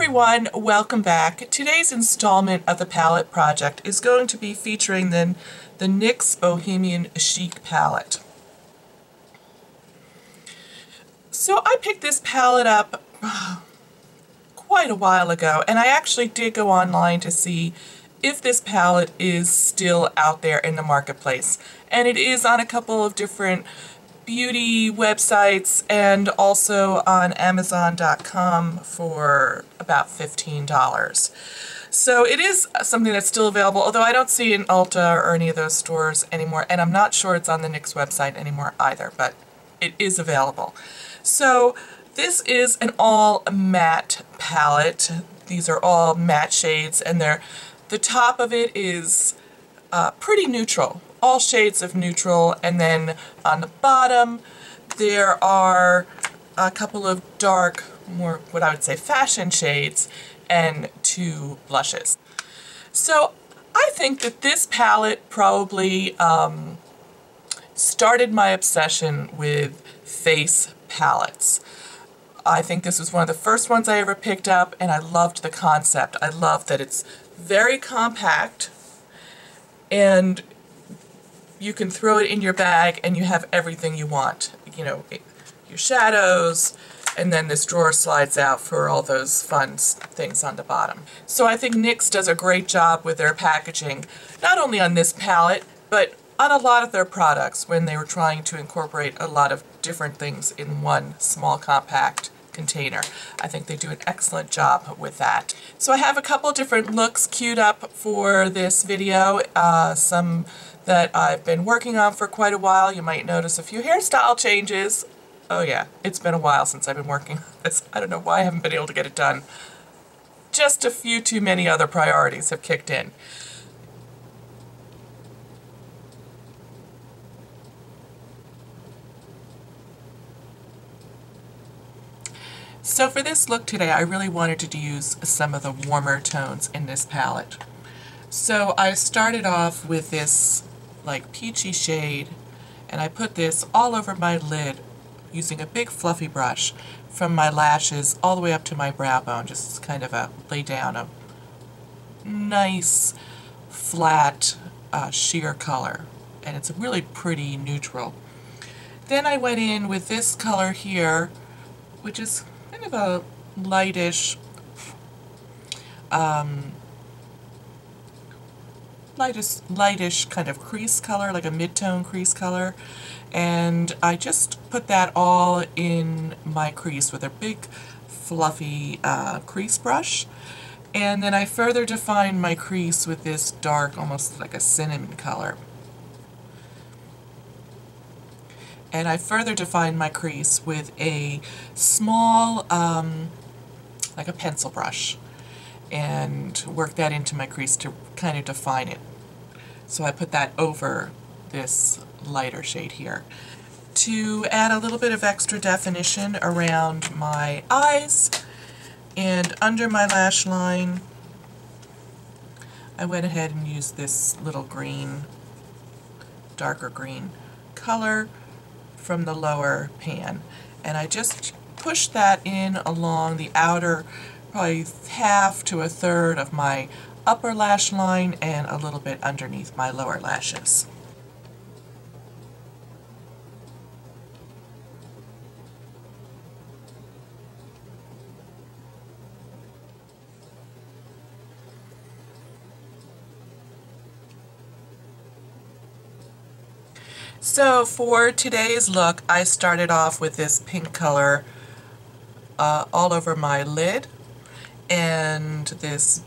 everyone, welcome back. Today's installment of the palette project is going to be featuring the NYX Bohemian Chic palette. So I picked this palette up quite a while ago, and I actually did go online to see if this palette is still out there in the marketplace. And it is on a couple of different beauty websites and also on Amazon.com for about $15. So it is something that's still available, although I don't see it in Ulta or any of those stores anymore, and I'm not sure it's on the NYX website anymore either, but it is available. So this is an all matte palette. These are all matte shades, and the top of it is pretty neutral. All shades of neutral, and then on the bottom there are a couple of dark, more what I would say fashion shades, and two blushes. So I think that this palette probably started my obsession with face palettes. I think this was one of the first ones I ever picked up, and I loved the concept. I love that it's very compact, and you can throw it in your bag and you have everything you want. You know, your shadows, and then this drawer slides out for all those fun things on the bottom. So I think NYX does a great job with their packaging, not only on this palette, but on a lot of their products when they were trying to incorporate a lot of different things in one small compact container. I think they do an excellent job with that. So I have a couple different looks queued up for this video, some that I've been working on for quite a while. You might notice a few hairstyle changes. Oh yeah, it's been a while since I've been working on this. I don't know why I haven't been able to get it done. Just a few too many other priorities have kicked in. So for this look today, I really wanted to use some of the warmer tones in this palette. So I started off with this like peachy shade, and I put this all over my lid using a big fluffy brush from my lashes all the way up to my brow bone, just kind of lay down a nice flat sheer color, and it's a really pretty neutral. Then I went in with this color here, which is kind of a lightish lightish kind of crease color, like a mid-tone crease color, and I just put that all in my crease with a big fluffy crease brush, and then I further defined my crease with this dark, almost like a cinnamon color. And I further defined my crease with a small, like a pencil brush, and work that into my crease to kind of define it. So I put that over this lighter shade here to add a little bit of extra definition around my eyes and under my lash line. I went ahead and used this little green, darker green color from the lower pan, and I just pushed that in along the outer, probably half to a third of my upper lash line and a little bit underneath my lower lashes. So for today's look, I started off with this pink color all over my lid, and this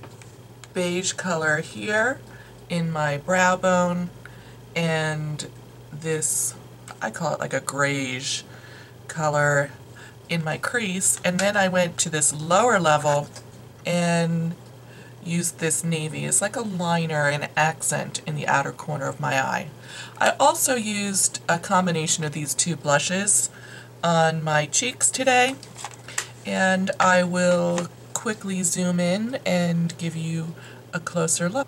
beige color here in my brow bone, and this, I call it like a grayish color in my crease. And then I went to this lower level and used this navy as like a liner and accent in the outer corner of my eye. I also used a combination of these two blushes on my cheeks today, and I will quickly zoom in and give you a closer look.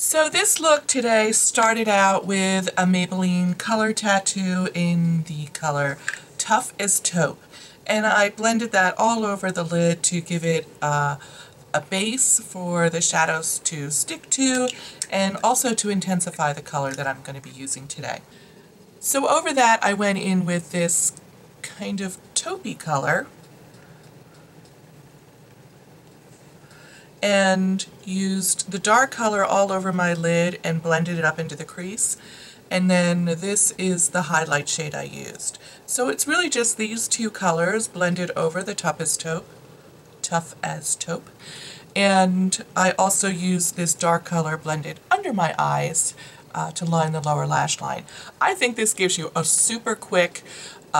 So this look today started out with a Maybelline color tattoo in the color Tough as Taupe. And I blended that all over the lid to give it a base for the shadows to stick to, and also to intensify the color that I'm going to be using today. So over that I went in with this kind of taupey color and used the dark color all over my lid and blended it up into the crease. And then this is the highlight shade I used. So it's really just these two colors blended over the Tough as Taupe. And I also used this dark color blended under my eyes to line the lower lash line. I think this gives you a super quick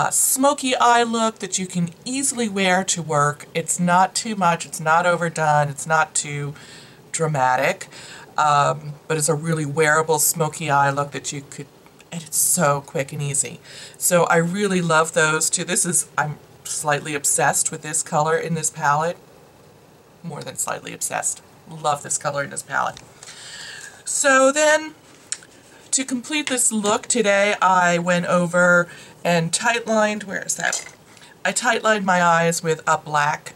smoky eye look that you can easily wear to work. It's not too much, it's not overdone, it's not too dramatic, but it's a really wearable smoky eye look that you could, and it's so quick and easy. So I really love those two. I'm slightly obsessed with this color in this palette. More than slightly obsessed. Love this color in this palette. So then, to complete this look today, I went over and tight-lined, where is that? I tight-lined my eyes with a black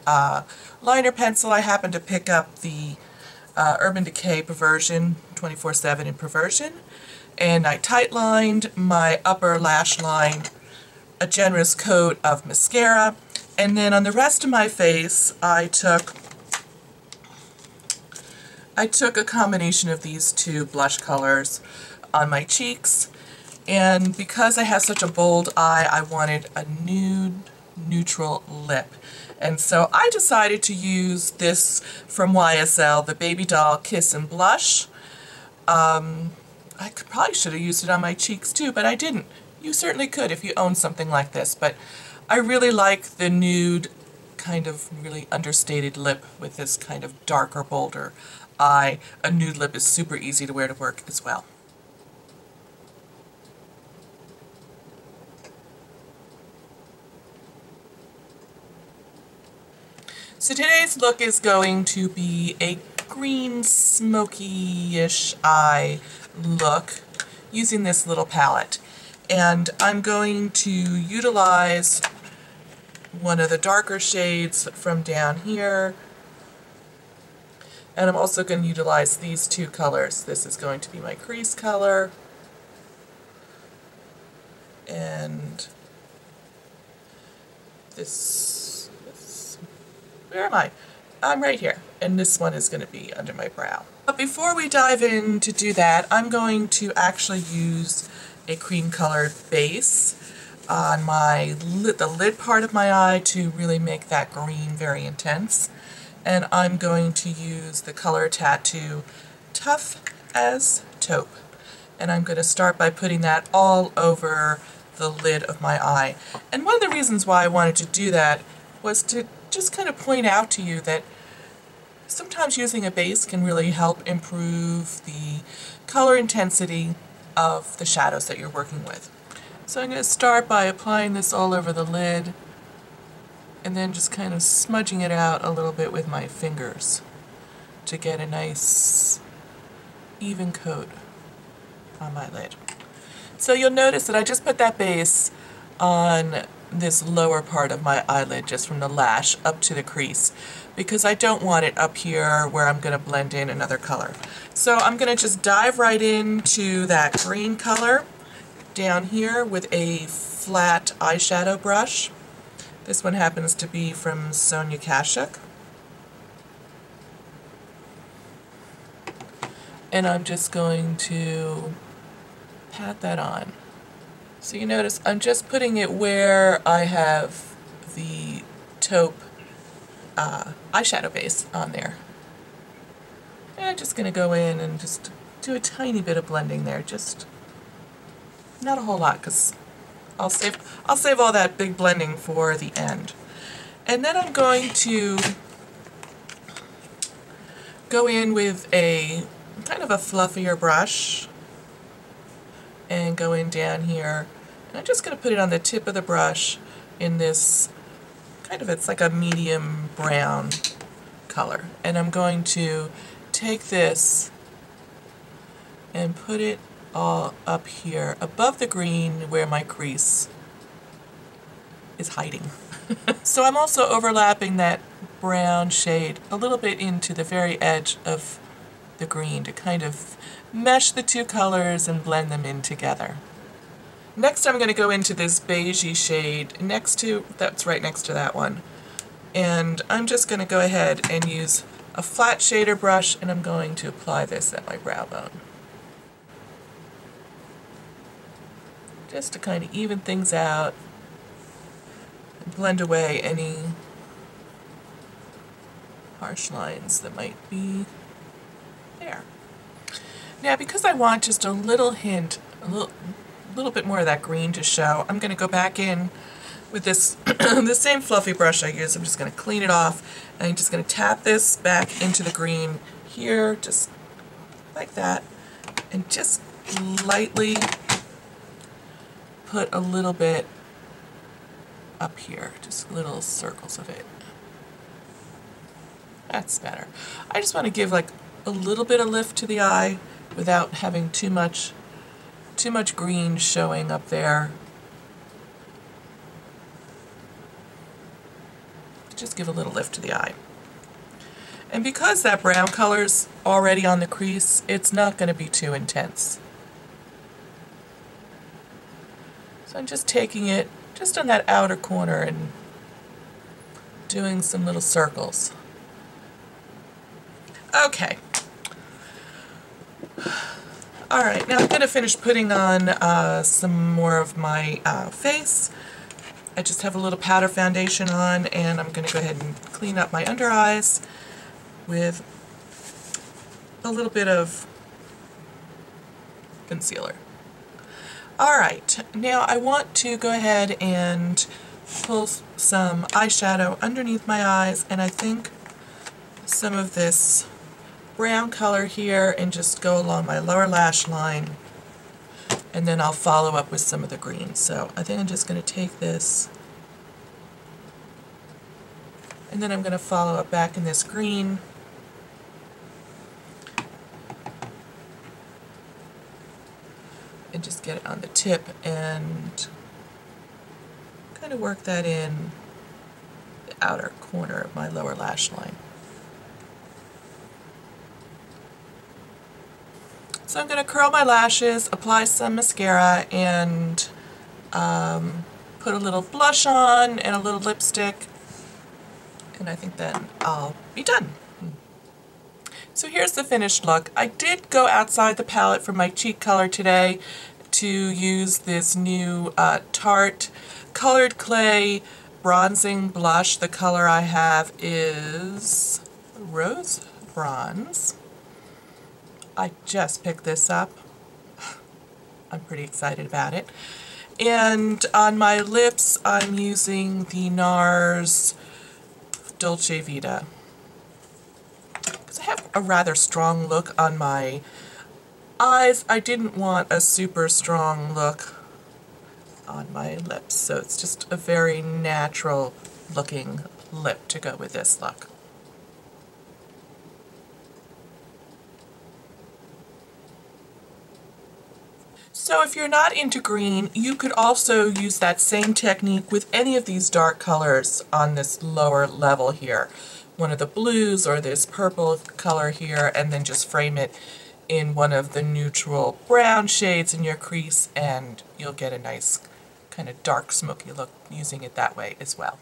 liner pencil. I happened to pick up the Urban Decay Perversion, 24/7 in Perversion, and I tight-lined my upper lash line, a generous coat of mascara, and then on the rest of my face, I took a combination of these two blush colors on my cheeks, and because I have such a bold eye, I wanted a nude, neutral lip. And so I decided to use this from YSL, the Baby Doll Kiss and Blush. Probably should have used it on my cheeks too, but I didn't. You certainly could if you own something like this, but I really like the nude, kind of really understated lip with this kind of darker, bolder eye. A nude lip is super easy to wear to work as well. So today's look is going to be a green smoky-ish eye look using this little palette. And I'm going to utilize one of the darker shades from down here. And I'm also going to utilize these two colors. This is going to be my crease color. And this, where am I? I'm right here. And this one is going to be under my brow. But before we dive in to do that, I'm going to actually use a cream colored base on the lid part of my eye to really make that green very intense. And I'm going to use the color tattoo Tough as Taupe. And I'm going to start by putting that all over the lid of my eye. And one of the reasons why I wanted to do that was to just kind of point out to you that sometimes using a base can really help improve the color intensity of the shadows that you're working with. So I'm going to start by applying this all over the lid and then just kind of smudging it out a little bit with my fingers to get a nice even coat on my lid. So you'll notice that I just put that base on this lower part of my eyelid, just from the lash up to the crease, because I don't want it up here where I'm going to blend in another color. So I'm going to just dive right into that green color down here with a flat eyeshadow brush. This one happens to be from Sonia Kashuk. And I'm just going to pat that on. So you notice I'm just putting it where I have the taupe eyeshadow base on there. And I'm just going to go in and just do a tiny bit of blending there, just not a whole lot, because I'll save all that big blending for the end. And then I'm going to go in with a kind of a fluffier brush and go in down here. And I'm just going to put it on the tip of the brush in this kind of, it's like a medium brown color. And I'm going to take this and put it all up here above the green where my crease is hiding. So I'm also overlapping that brown shade a little bit into the very edge of the green to kind of mesh the two colors and blend them in together. Next I'm going to go into this beigey shade that's right next to that one. And I'm just going to go ahead and use a flat shader brush, and I'm going to apply this at my brow bone. Just to kind of even things out and blend away any harsh lines that might be there. Now, because I want just a little hint, a little bit more of that green to show, I'm going to go back in with this the same fluffy brush I used. I'm just going to clean it off, and I'm just going to tap this back into the green here, just like that, and just lightly put a little bit up here, just little circles of it. That's better. I just want to give like a little bit of lift to the eye without having too much green showing up there. Just give a little lift to the eye. And because that brown color's already on the crease, it's not going to be too intense. So I'm just taking it just on that outer corner and doing some little circles. Okay. Alright, now I'm going to finish putting on some more of my face. I just have a little powder foundation on, and I'm going to go ahead and clean up my under eyes with a little bit of concealer. Alright, now I want to go ahead and pull some eyeshadow underneath my eyes, and I think some of this brown color here, and just go along my lower lash line, and then I'll follow up with some of the green. So I think I'm just going to take this, and then I'm going to follow up back in this green. And just get it on the tip and kind of work that in the outer corner of my lower lash line. So I'm going to curl my lashes, apply some mascara, and put a little blush on and a little lipstick, and I think then I'll be done. So here's the finished look. I did go outside the palette for my cheek color today to use this new Tarte Colored Clay bronzing blush. The color I have is Rose Bronze. I just picked this up. I'm pretty excited about it. And on my lips, I'm using the NARS Dolce Vita. Because I have a rather strong look on my eyes, I didn't want a super strong look on my lips. So it's just a very natural looking lip to go with this look. So if you're not into green, you could also use that same technique with any of these dark colors on this lower level here. One of the blues or this purple color here, and then just frame it in one of the neutral brown shades in your crease, and you'll get a nice kind of dark smoky look using it that way as well.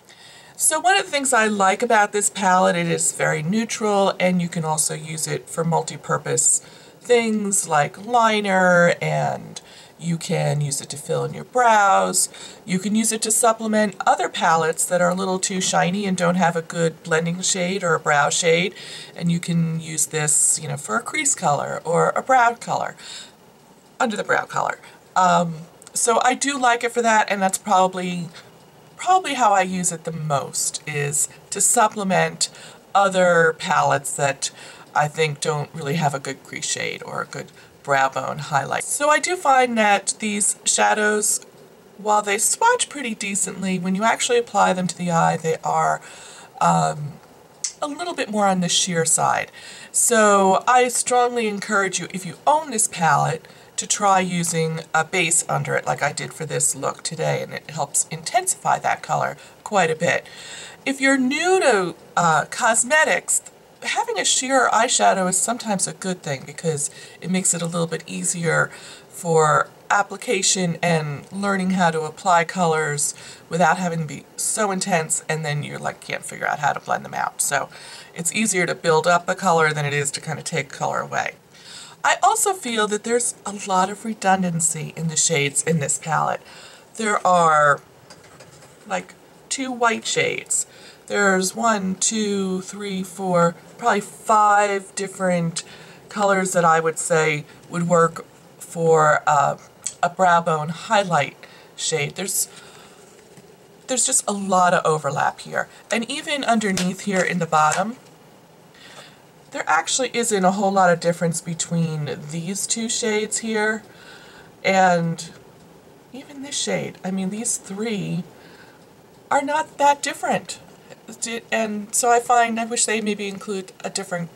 So one of the things I like about this palette, it is very neutral, and you can also use it for multi-purpose things like liner, and you can use it to fill in your brows. You can use it to supplement other palettes that are a little too shiny and don't have a good blending shade or a brow shade, and you can use this, you know, for a crease color or a brow color, under the brow color. So I do like it for that, and that's probably how I use it the most, is to supplement other palettes that I think don't really have a good crease shade or a good brow bone highlight. So I do find that these shadows, while they swatch pretty decently, when you actually apply them to the eye, they are a a little bit more on the sheer side. So I strongly encourage you, if you own this palette, to try using a base under it like I did for this look today, and it helps intensify that color quite a bit. If you're new to cosmetics, having a sheer eyeshadow is sometimes a good thing because it makes it a little bit easier for application and learning how to apply colors without having to be so intense and then you're like can't figure out how to blend them out. So it's easier to build up a color than it is to kind of take color away. I also feel that there's a lot of redundancy in the shades in this palette. There are like 2 white shades. There's 1, 2, 3, 4, probably 5 different colors that I would say would work for a brow bone highlight shade. There's just a lot of overlap here. And even underneath here in the bottom, there actually isn't a whole lot of difference between these 2 shades here and even this shade. I mean, these 3 are not that different. And so I wish they maybe include a different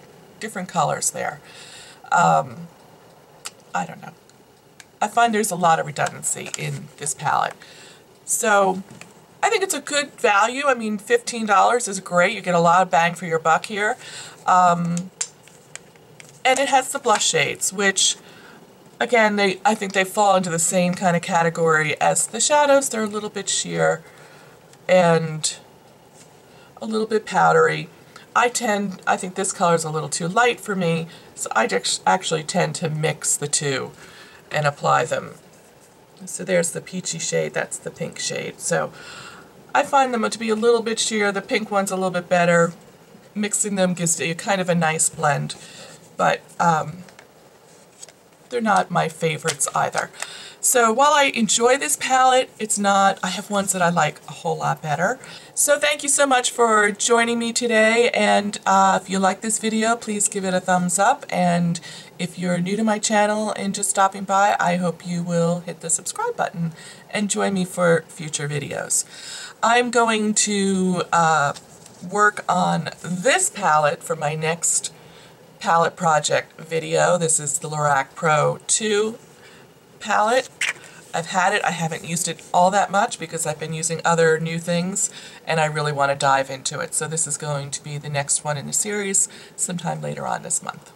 colors there. I don't know. I find there's a lot of redundancy in this palette. So I think it's a good value. I mean, $15 is great. You get a lot of bang for your buck here. And it has the blush shades, which, again, I think they fall into the same kind of category as the shadows. They're a little bit sheer and a little bit powdery. I think this color is a little too light for me, so I actually tend to mix the 2 and apply them. So there's the peachy shade, that's the pink shade. So I find them to be a little bit sheer. The pink one's a little bit better. Mixing them gives you kind of a nice blend, but they're not my favorites either. So while I enjoy this palette, I have ones that I like a whole lot better. So thank you so much for joining me today, and if you like this video, please give it a thumbs up, and if you're new to my channel and just stopping by, I hope you will hit the subscribe button and join me for future videos. I'm going to work on this palette for my next palette project video. This is the Lorac Pro 2 palette. I've had it. I haven't used it all that much because I've been using other new things and I really want to dive into it. So this is going to be the next one in the series sometime later on this month.